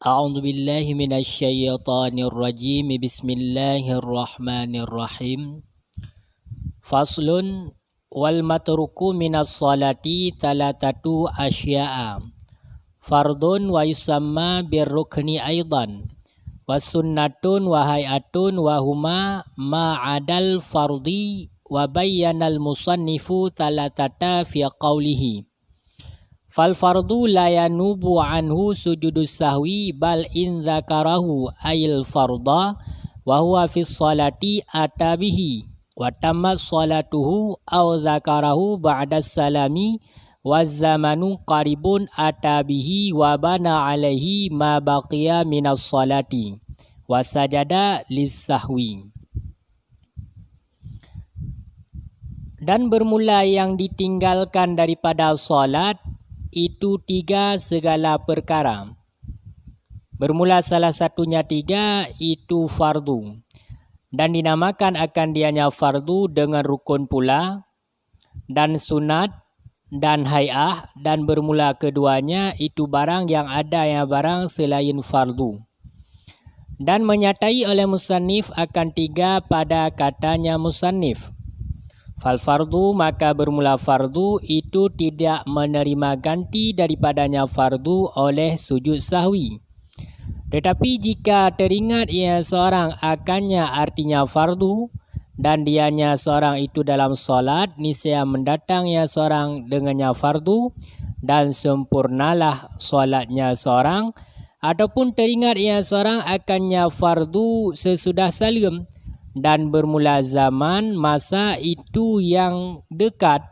A'udzu billahi minasyaitonir rajim. Bismillahirrahmanirrahim. Faslun wal matruku minas salati talatatu asya'a. Fardun wa yusamma birrukni aidan. Wasunnatun wa hayatun wa huma ma'adal fardi wa bayyanal musannifu talatata fi qawlihi. Fal fardu la yanubu anhu sujudus sahwi bal in dzakarahu ayil farda wa huwa fi sholati atabihi wa tammat sholatuhu aw dzakarahu ba'da salami wa zamanu qaribun atabihi wa bana alaihi ma baqiya minas sholati wa sajada lis sahwi. Dan bermula yang ditinggalkan daripada solat itu 3 segala perkara. Bermula salah satunya 3 itu fardu. Dan dinamakan akan dianya fardu dengan rukun pula. Dan sunat dan hay'ah. Dan bermula keduanya itu barang yang ada yang barang selain fardu. Dan menyatai oleh musannif akan 3 pada katanya musannif. Fal fardu maka bermula fardu itu tidak menerima ganti daripadanya fardu oleh sujud sahwi. Tetapi jika teringat ia seorang akannya artinya fardu dan dianya seorang itu dalam solat niscaya mendatang ia seorang dengannya fardu dan sempurnalah solatnya seorang, ataupun teringat ia seorang akannya fardu sesudah salam dan bermula zaman masa itu yang dekat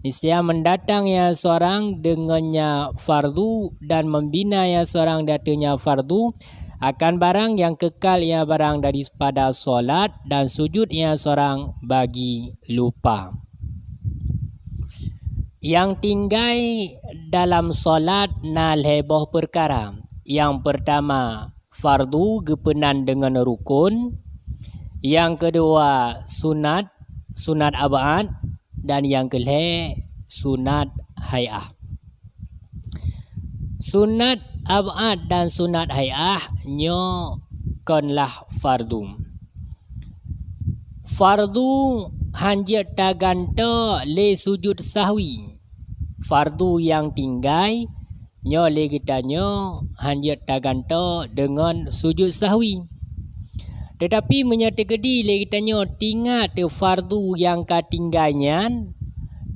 niscaya mendatang ya seorang dengannya fardu dan membina ya seorang datanya fardu akan barang yang kekal ya barang daripada solat dan sujud ya seorang bagi lupa. Yang tinggal dalam solat nal heboh perkara. Yang pertama fardu gepenan dengan rukun. Yang kedua sunat abad dan yang kelima sunat hay'ah. Sunat abad dan sunat hay'ah nyo konlah fardu. Fardu hanjat taganto le sujud sahwi. Fardu yang tinggal nyo le kita nyo hanjat taganto dengan sujud sahwi. Tetapi menyatakan lagi tanya tingat fardu yang katinggalnya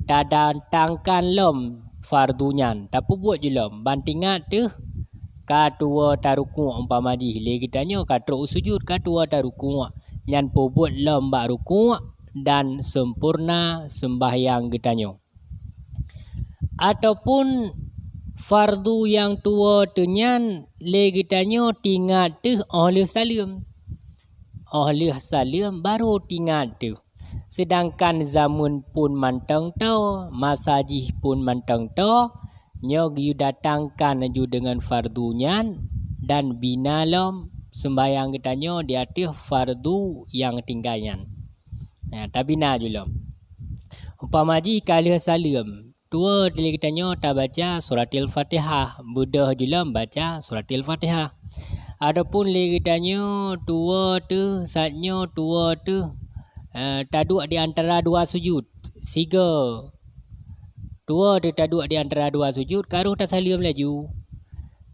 tak datangkan lom fardunya tapi buat je lom bantingat tu katua taruku umpama ji lagi tanya katu sujud katua taruku nyan po buat lom bak ruku dan sempurna sembahyang getanya. Ataupun fardu yang tua tu nyan lagi tanya tingat tu oleh salam. Oleh salam baru tinggal tu. Sedangkan zaman pun mantang tau, masajih pun mantang tau, nyo giu datangkan ju dengan fardunya dan binalom sembahyang ketanyo di atas fardu yang tinggalnya. Tapi na julom. Umpama ji kali salam, tua dili ketanyo ta baca suratil Fatihah, budah julom baca suratil Fatihah. Adapun lagi tanya tua tu saatnya tua tu taduk di antara dua sujud. Siga. Tua tu taduk di antara dua sujud karuh tak salam laju.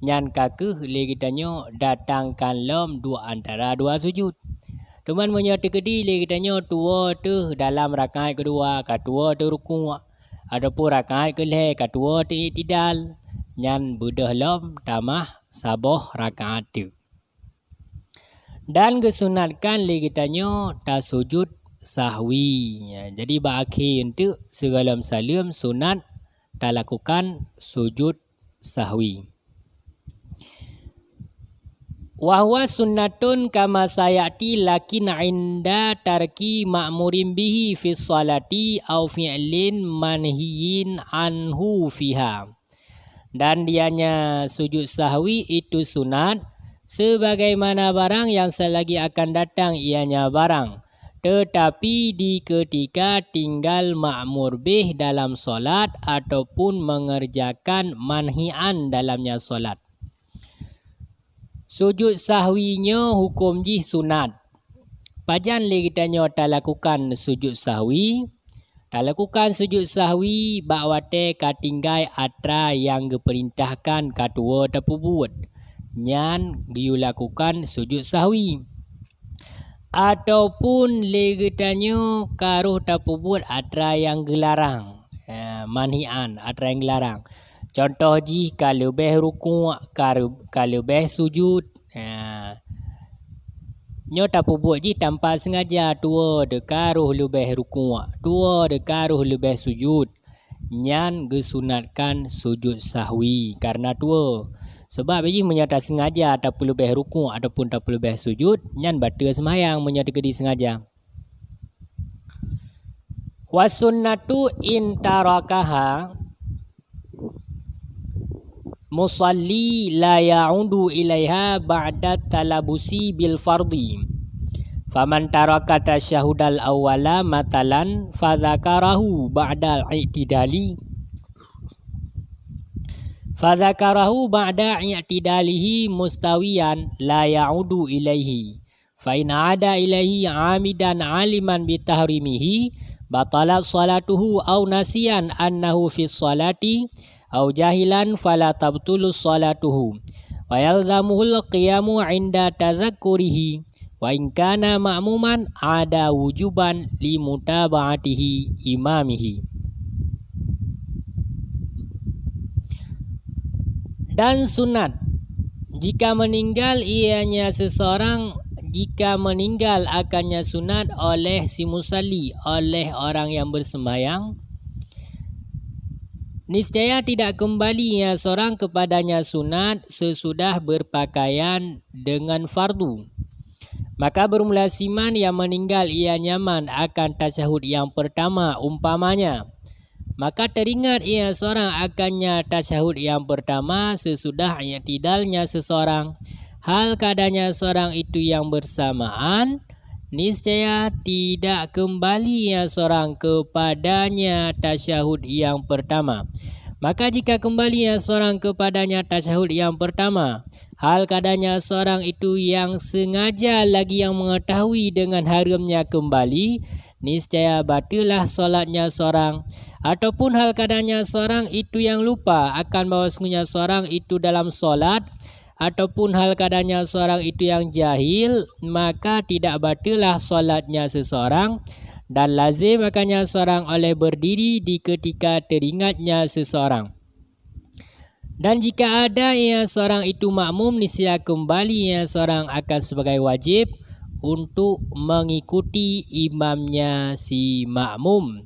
Nyan kakeh lagi tanya datangkan lom dua antara dua sujud. Teman menyati kedi lagi tanya tua tu dalam rakaat kedua katua tu ruku'. Adapun rakaat kelih katua tu i'tidal. Nyan budah lom tamah saboh rakaat tu. Dan kesunatkan lagi tanya tak sujud sahwi. Jadi berakhir untuk segala salam sunat tak lakukan sujud sahwi. Wahwa sunnatun kama sayati lakin inda tarki ma'murin bihi fi salati au fi'lin manhiyin anhu fiha. Dan dianya sujud sahwi itu sunat sebagaimana barang yang selagi akan datang ianya barang. Tetapi di ketika tinggal ma'mur bih dalam solat ataupun mengerjakan manhi'an dalamnya solat. Sujud sahwinya hukum ji sunat. Pajan le kitanya tak lakukan sujud sahwi. Tak lakukan sujud sahwi bakwate katinggai atra yang diperintahkan katua tapubuat. Nyan giu lakukan sujud sahwi. Ataupun le kitanya karuh tapubuat atra yang gelarang. Manhian atra yang gelarang. Contoh ji kalau beh ruku', kalau beh sujud. Nyo tapu buat ji tanpa sengaja tua dekaruh lebih ruku', tua dekaruh lebih sujud. Nyan gesunatkan sujud sahwi karena tua. Sebab ji menyata sengaja tak perlu lebih ruku' ataupun tak perlu lebih sujud, nyan batal sembahyang menyata kedi sengaja. Wasunnatu in tarakaha musalli la ya'udu ilaiha ba'da talabusi bil fardi. Faman taraka tasyahudal awwala matalan fadzakarahu ba'dal i'tidali. Fadzakarahu ba'da i'tidalihi mustawiyan la ya'udu ilaihi. Fa in 'ada ilaihi 'amidan 'aliman bi tahrimihi batalat salatuhu aw nasiyan annahu fi sholati aw jahilan fala tabtulu salatuhu wa yalzamuhul qiyamu 'inda tazakkurihi wa in kana ma'muman 'ada wujuban li mutaba'atihi imamihi. Dan sunat jika meninggal ianya seseorang, jika meninggal akannya sunat oleh si musalli, oleh orang yang bersembahyang, niscaya tidak kembali ia seorang kepadanya sunat sesudah berpakaian dengan fardu. Maka bermula siman yang meninggal ia nyaman akan tasyahud yang pertama umpamanya. Maka teringat ia seorang akannya tasyahud yang pertama sesudah i'tidalnya seseorang. Hal keadaannya seorang itu yang bersamaan, niscaya tidak kembali ia seorang kepadanya tasyahud yang pertama. Maka jika kembali ia seorang kepadanya tasyahud yang pertama, hal keadaannya seorang itu yang sengaja lagi yang mengetahui dengan haramnya kembali, niscaya batilah solatnya seorang. Ataupun hal keadaannya seorang itu yang lupa akan bahwasanya seorang itu dalam solat, ataupun hal keadaannya seorang itu yang jahil, maka tidak batilah solatnya seseorang dan lazim akannya seorang oleh berdiri di ketika teringatnya seseorang. Dan jika ada ia seorang itu makmum, niscaya kembali ia seorang akan sebagai wajib untuk mengikuti imamnya si makmum.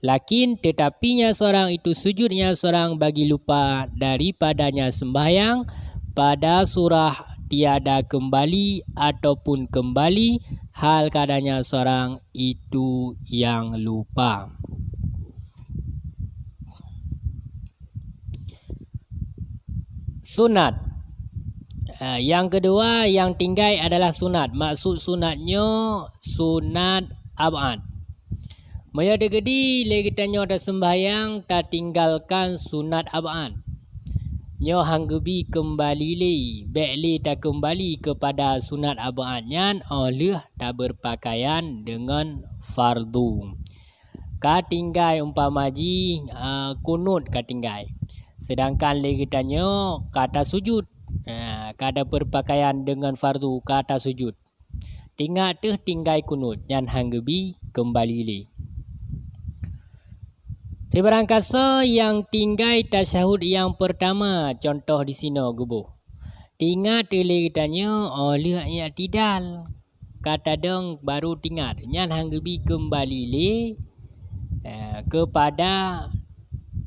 Lakin tetapinya seorang itu sujudnya seorang bagi lupa daripadanya sembahyang pada surah tiada kembali ataupun kembali, hal keadaannya seorang itu yang lupa. Sunat. Yang kedua yang tinggai adalah sunat. Maksud sunatnya sunat ab'ad. Maya degedi lagi tanya dah sembahyang tak tinggalkan sunat ab'ad. Nyo hanggebi kembali li, bekli tak kembali kepada sunat ab'ad nyan oleh tak berpakaian dengan fardu. Katinggai umpamaji kunut katinggai. Sedangkan lagi tanya kata sujud. Kada berpakaian dengan fardu kata sujud. Tinggal tu tinggai kunut nyan hanggebi kembali li. Sebarangkasa yang tinggai tasyahud yang pertama, contoh di sini gubuh. Tingat boleh tanya oleh i'tidal. Kata dong baru tingat. Nyan hanggebi kembali li kepada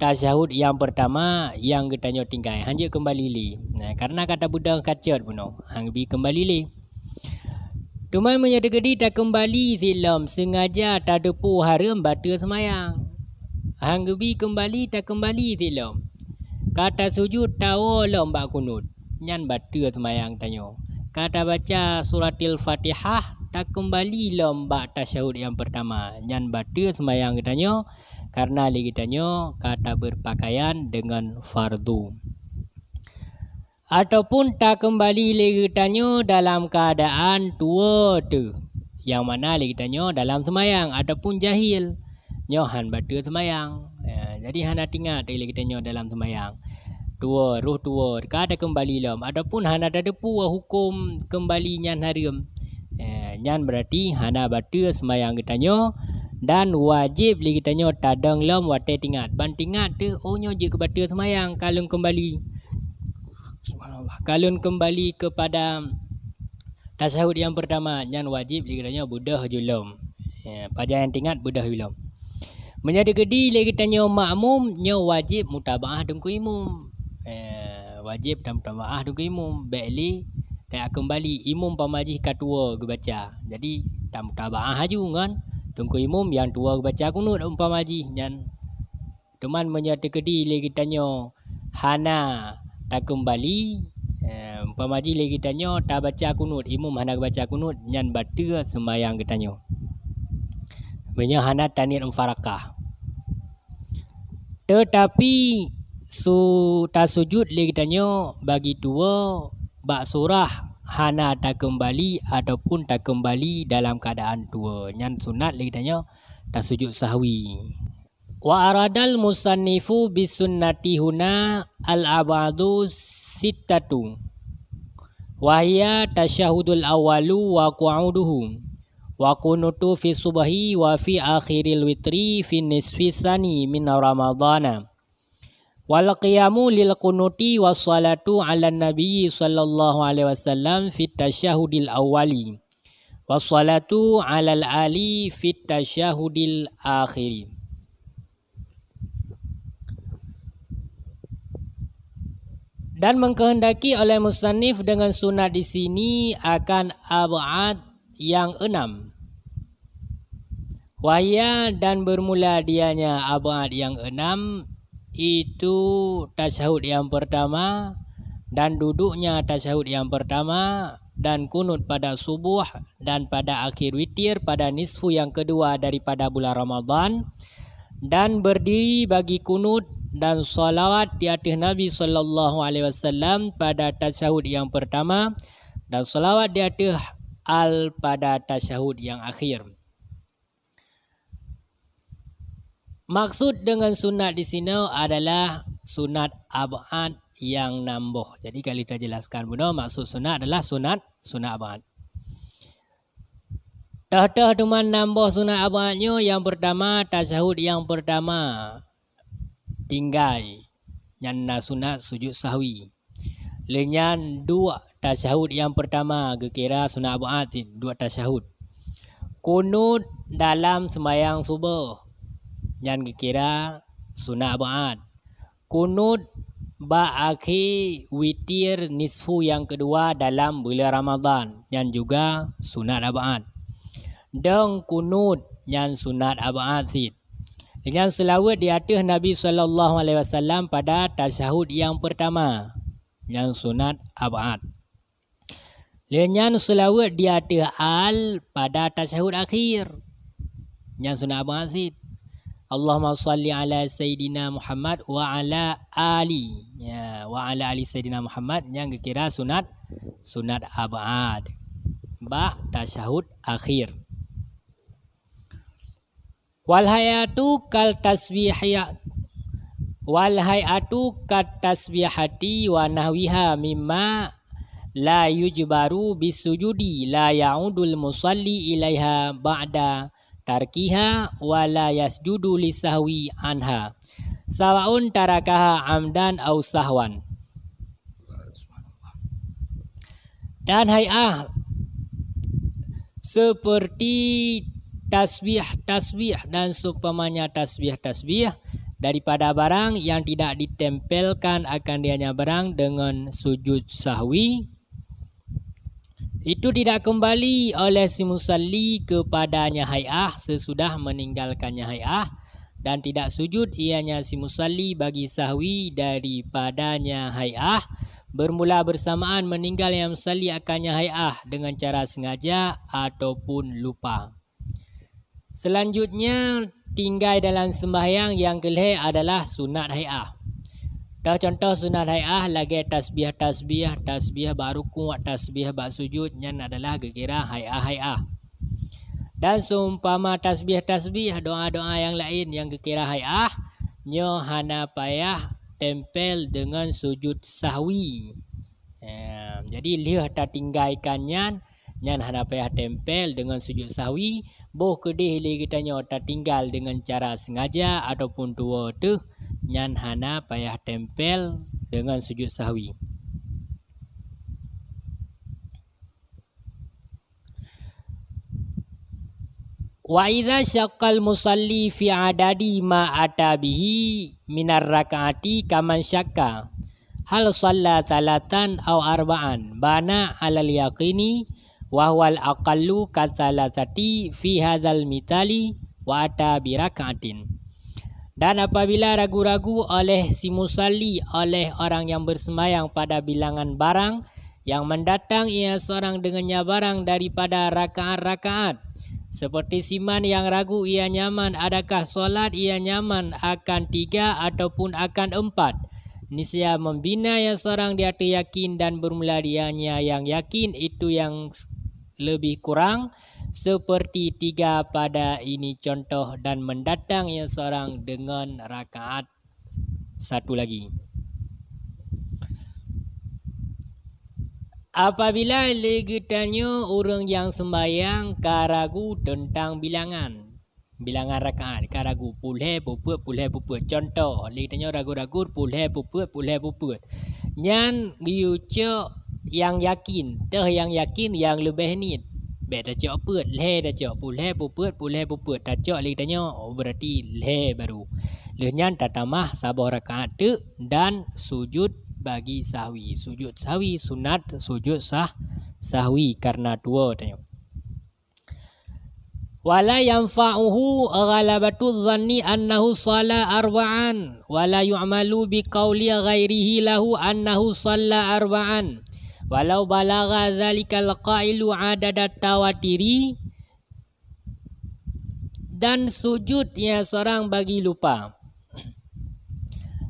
tasyahud yang pertama yang ketanya tinggai. Hanya kembali li. Karena kata budang kacat puno. Hanggebi kembali li. Tuman menyedekedi tak kembali silam sengaja tak depu haram batal semayang. Hanggebi kembali tak kembali silam. Kata sujud tahu lembak kunut. Nyan batal semayang tanya. Kata baca suratil Fatihah tak kembali lembak tasyahud yang pertama. Nyan batal semayang tanya karena lagi tanya kata berpakaian dengan fardu. Ataupun tak kembali lagi tanya dalam keadaan tua tu. Yang mana lagi tanya dalam semayang ataupun jahil. Nyohan batu semayang. Jadi hana tingat lagi tanya dalam semayang. Tua, roh tua, kada kembali lam. Ataupun hana ada depu hukum kembali nyan harium. Nyan berarti hana batu semayang kitanya. Dan wajib lagi tanya tadang lam wate tingat. Ban tingat tu ohnya je ke batu semayang kalau kembali. Kalau kembali kepada tasahud yang pertama, nyan wajib dikiranya budah julum. Pajangan tingat budah julum. Menjadi gedi lagi tanya makmum, nya wajib mutabaah dengku imum. Wajib dan mutabaah dengku imum. Baikli tak kembali imum pamajih katua baca. Jadi tak mutabaah haju kan. Dengku imum yang tua baca kunut umpamajih nyan. Teman menjadi gedi lagi tanya hana tak kembali pamaji lagi tanya tak baca kunut imam hana baca kunut nyan batal sembahyang kitanya. Banyak hana tanir farakah. Tetapi tak sujud lagi tanya bagi tua bak surah hana tak kembali ataupun tak kembali dalam keadaan tua. Nyan sunat lagi tanya tak sujud sahwi. Wa aradal musannifu bisunnati huna al-abadu sittatu wa hiya tasyahudul awalu wa qu'uduhu wa kunutu fi subhi wa fi akhiril witri fi nisfi sani min ramadana wal qiyamu lil kunuti was salatu ala nabi sallallahu alaihi wasallam fi tasyahudil awali was salatu ala al ali fi tasyahudil akhiri. Dan mengkehendaki oleh musannif dengan sunat di sini akan ab'ad yang 6. Wahya dan bermula dianya ab'ad yang 6 itu tasyahud yang pertama dan duduknya tasyahud yang pertama dan kunut pada subuh dan pada akhir witir pada nisfu yang kedua daripada bulan Ramadan dan berdiri bagi kunut dan salawat di atas Nabi sallallahu alaihi wasallam pada tasyahud yang pertama dan salawat di atas al pada tasyahud yang akhir. Maksud dengan sunat di sini adalah sunat ab'ad yang nambah. Jadi kalau kita jelaskan benar maksud sunat adalah sunat ab'ad. Dah teman nambah sunat ab'adnya yang pertama tasyahud yang pertama. Tinggal yang sunat sujud sahwi. Lenyan dua tasyahud yang pertama kira sunat ab'ad 2 tasyahud. Kunut dalam sembahyang subuh yang kira sunat ab'ad. Kunut ba'akhir witir nisfu yang kedua dalam bulan Ramadan yang juga sunat ab'ad. Dan kunut yang sunat ab'ad dengan selawat di atas Nabi sallallahu alaihi wasallam pada tasyahud yang pertama yang sunat ab'ad. Dengan selawat di atas al pada tasyahud akhir yang sunat ab'ad Allahumma salli ala Sayyidina Muhammad wa ala ali. Wa ala ali Sayyidina Muhammad yang kira sunat ab'ad. Ba tasyahud akhir. Wal hayatu kal tasbihati wa nahwiha mimma la yujbaru bisujudi la ya'udul musalli ilaiha ba'da tarkiha wa la yasjudu lisahwi anha sawaun tarakaha amdan aw sahwan. Dan hay'ah seperti tasbih dan seumpamanya tasbih daripada barang yang tidak ditempelkan akan dianya barang dengan sujud sahwi itu tidak kembali oleh si musalli kepadanya hay'ah sesudah meninggalkannya hay'ah dan tidak sujud ianya si musalli bagi sahwi daripadanya hay'ah bermula bersamaan meninggal yang musalli akannya hay'ah dengan cara sengaja ataupun lupa. Selanjutnya tinggal dalam sembahyang yang kelih adalah sunat hay'ah. Contoh sunat hai'ah lagi tasbih baru kuat tasbih bak sujud nyan adalah kira hai'ah. Dan seumpama tasbih doa-doa yang lain yang kira hai'ah nyo hana payah tempel dengan sujud sahwi. Jadi lihat tak tinggalkan nyan hana payah tempel dengan sujud sahwi. Boh kedih li kita nyo tak tinggal dengan cara sengaja ataupun tua tu nyan hana payah tempel dengan sujud sahwi. Wa idza syaqqal musalli fi adadi ma ata bihi minar rakaati kaman syakka hal shalla talatan aw arba'an bana alal yaqini wa huwal aqallu katsalatati fi hadzal mitali wa ata bi rakaatin. Dan apabila ragu-ragu oleh si musalli, oleh orang yang bersembahyang pada bilangan barang yang mendatang ia seorang dengannya barang daripada rakaat-rakaat, seperti siman yang ragu ia nyaman adakah solat ia nyaman akan 3 ataupun akan 4, niscaya membina yang seorang di atas yakin dan bermula dianya yang yakin itu yang lebih kurang seperti 3 pada ini contoh dan mendatang yang seorang dengan rakaat 1 lagi. Apabila legetannya orang yang sembahyang karagu tentang bilangan rakaat, karagu pulih puput. Contoh, legetannya ragu-ragu pulih puput. Nyan giucok yang yakin, yang yakin yang lebih ni. Bet dah cok put, leh dah cok pulih puput. Tak cok legetannya berarti leh baru. Lehnyan tatamah sabah rakaat tu dan sujud bagi sahwi. Sujud sahwi sunat sujud sahwi karena 2 tanya. Wala yanfa'uhu ghalabatu dhanni annahu shalla arba'an wala yu'malu biqauli ghairihi lahu annahu shalla arba'an walau balagha dzalikal qailu adadat tawatiri. Dan sujud yang seorang bagi lupa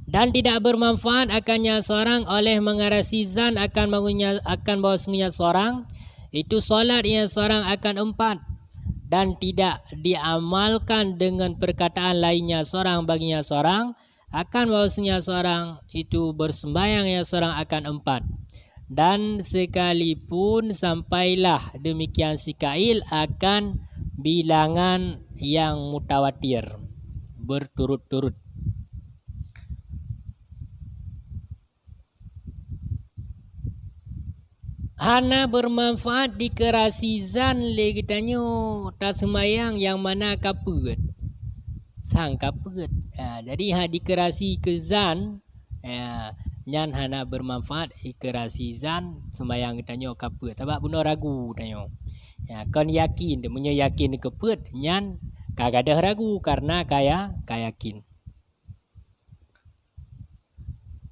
dan tidak bermanfaat akannya seorang oleh mengarasi zan akan bahawasanya seorang itu solat yang seorang akan 4 dan tidak diamalkan dengan perkataan lainnya seorang baginya seorang akan bahawasanya seorang itu bersembahyang yang seorang akan 4 dan sekalipun sampailah demikian si kail akan bilangan yang mutawatir berturut-turut. Hana bermanfaat di kerasi zan le kitanya tak semayang yang mana kaput. Sang kaput. Jadi di kerasi ke zan nyan hana bermanfaat di kerasi zan semayang kitanya kaput. Sebab bunuh ragu tanya. Kon yakin dia punya yakin kaput nyan kagak ada ragu karena kaya yakin.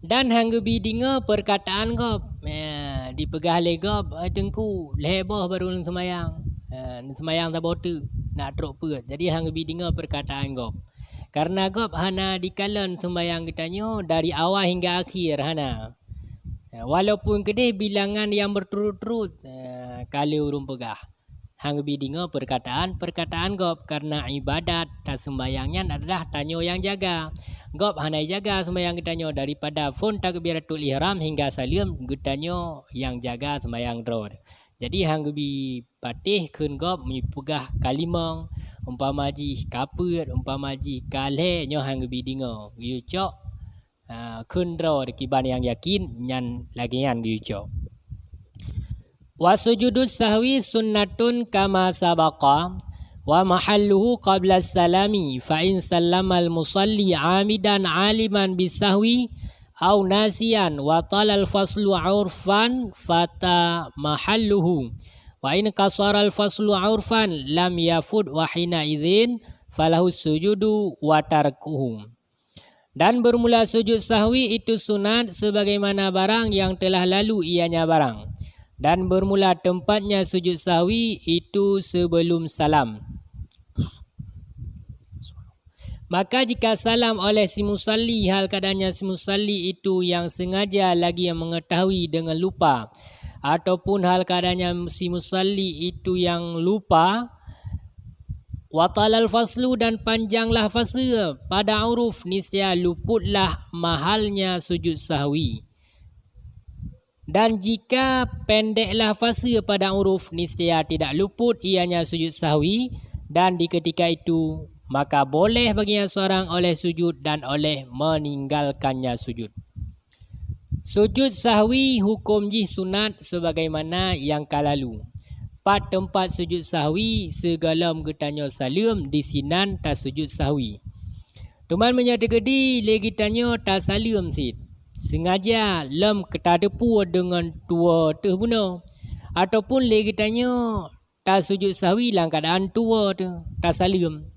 Dan hanggu bidinga perkataan gop dipegah legop tengku leboh baru nang semayang tak botu nak trok perut. Jadi hanggu bidinga perkataan gop. Karena gop hana dikalan sembayang kitanya dari awal hingga akhir hana. Walaupun kedih bilangan yang berturut-turut kali urung pegah. Hang bidinga perkataan gop karena ibadat tak sembayangnya adalah tanyo yang jaga. Gop hanai jaga sembayang kitanya daripada fun takbiratul ihram hingga salim kitanya yang jaga sembayang drod. Jadi hang bi patih kun gop mipegah kalimang umpama ji kaput umpama ji kale nyo hang bidinga giucok kun drod kiban yang yakin nyan lagian giucok. Wa sujudus sahwi sunnatun kama sabaqa wa mahalluhu qabla salami fa in sallamal musalli amidan aliman bisahwi aw nasiyan wa talal faslu urfan fata mahalluhu wa in kasara al faslu urfan lam yafud wa hina idzin falahu sujudu wa tarkuhu. Dan bermula sujud sahwi itu sunat sebagaimana barang yang telah lalu ianya barang. Dan bermula tempatnya sujud sahwi itu sebelum salam. Maka jika salam oleh si musalli hal keadaannya si musalli itu yang sengaja lagi yang mengetahui dengan lupa, ataupun hal keadaannya si musalli itu yang lupa, watalal faslu dan panjanglah fasa pada huruf, niscaya luputlah mahalnya sujud sahwi. Dan jika pendeklah fasa pada huruf, niscaya tidak luput ianya sujud sahwi, dan di ketika itu maka boleh baginya seorang oleh sujud dan oleh meninggalkannya sujud. Sujud sahwi hukum jih sunat sebagaimana yang kalalu. Pat tempat sujud sahwi segala getanya salim di sinan tak sujud sahwi. Tuman menyatakan lagi tanya tak salim sit. Sengaja lem ketadepu dengan tua terbunuh. Ataupun lagi tanya tak sujud sahwi dalam keadaan tua tu tak salim.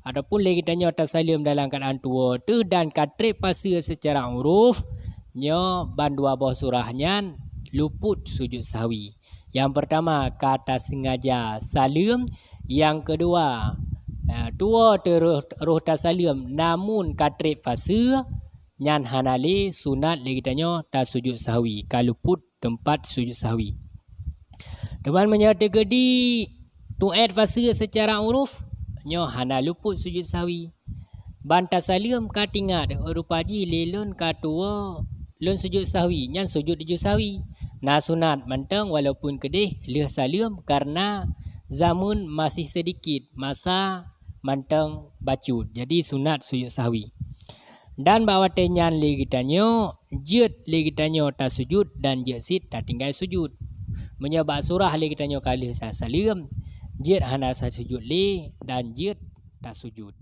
Ataupun lagi tanya tasalim dalam keadaan tua tu dan katrip pasir secara huruf nya bandua bawah surahnya luput sujud sahwi. Yang pertama kata sengaja salim, yang kedua tua roh tasalim namun katrip pasir nyan hanali sunat lagi tanya tak sujud sahwi kalau luput tempat sujud sahwi. Teman menyatakan di tu'ad pasir secara huruf nyo hana luput sujud sahwi. Banta salim ka tingat rupaji lelun ka tua lun sujud sahwi nyan sujud sahwi. Nah sunat mantang walaupun kedih leh salim karena zaman masih sedikit masa mantang bacut. Jadi sunat sujud sahwi. Dan bawa tenyan lagi tanyo jet lagi tanyo ta sujud dan jet sit ta tinggal sujud. Menyebab surah lagi tanyo kali salim jet hana sujud le dan jet tak sujud.